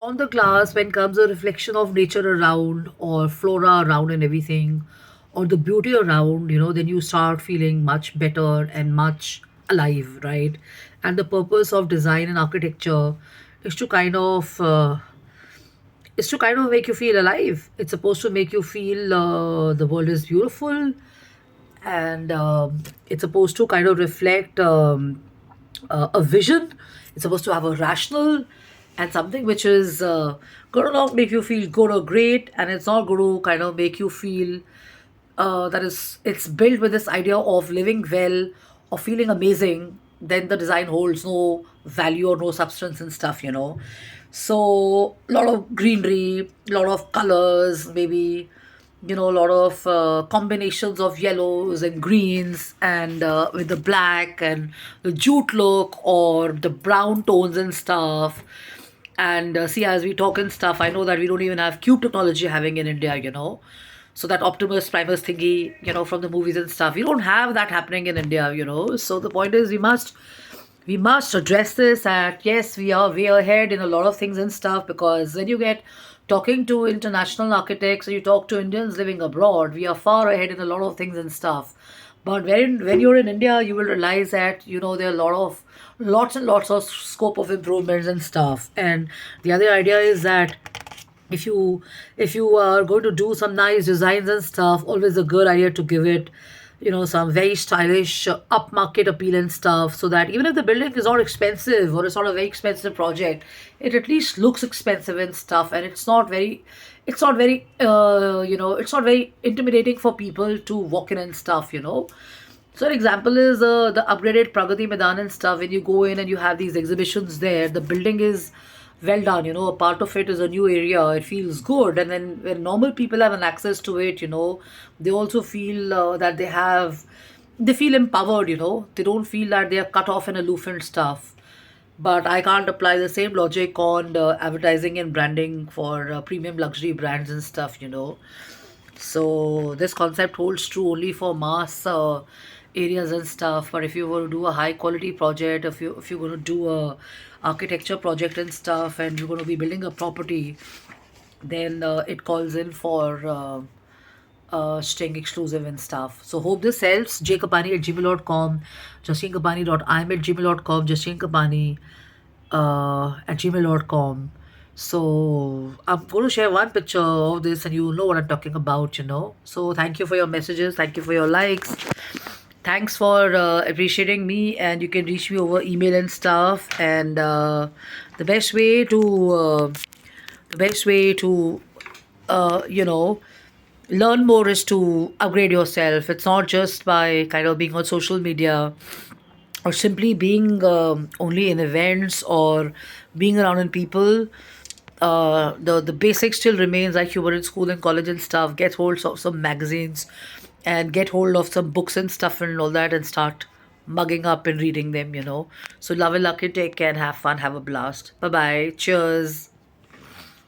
On the glass, when comes a reflection of nature around, or flora around and everything, or the beauty around, then you start feeling much better and much alive, right? And the purpose of design and architecture is to kind of make you feel alive. It's supposed to make you feel the world is beautiful, and it's supposed to kind of reflect a vision. It's supposed to have a rational and something which is going to not make you feel good or great, and it's not going to kind of make you feel that is it's built with this idea of living well or feeling amazing. Then the design holds no value or no substance and stuff. So a lot of greenery, a lot of colors, maybe a lot of combinations of yellows and greens, and with the black and the jute look or the brown tones and stuff. And see, as we talk and stuff, I know that we don't even have cube technology having in India. So that Optimus Primus thingy, from the movies and stuff, we don't have that happening in India. So the point is, we must address this. At yes, we are way ahead in a lot of things and stuff, because when you get talking to international architects or you talk to Indians living abroad, we are far ahead in a lot of things and stuff. But when you're in India, you will realize that there are lots and lots of scope of improvements and stuff. And the other idea is that if you are going to do some nice designs and stuff, always a good idea to give it some very stylish upmarket appeal and stuff, so that even if the building is not expensive or it's not a very expensive project, it at least looks expensive and stuff, and it's not very intimidating for people to walk in and stuff. So an example is the upgraded Pragati Maidan and stuff. When you go in and you have these exhibitions there, the building is well done. A part of it is a new area. It feels good, and then when normal people have an access to it, they also feel that they feel empowered. They don't feel that they are cut off and aloof and stuff. But I can't apply the same logic on advertising and branding for premium luxury brands and stuff. So this concept holds true only for mass areas and stuff. But if you were to do a high quality project, if you're going to do a architecture project and stuff, and you're going to be building a property, then it calls in for staying exclusive and stuff. So hope this helps. jkapani@gmail.com, justinekapani.im@gmail.com, justinekapani@gmail.com. So I'm going to share one picture of this, and you know what I'm talking about. So thank you for your messages. Thank you for your likes. Thanks for appreciating me, and you can reach me over email and stuff. And the best way to learn more is to upgrade yourself. It's not just by kind of being on social media or simply being only in events or being around in people. The basic still remains like you were in school and college and stuff. Get hold of some magazines and get hold of some books and stuff and all that, and start mugging up and reading them. So love and lucky, take care and have fun, have a blast. Bye bye. Cheers.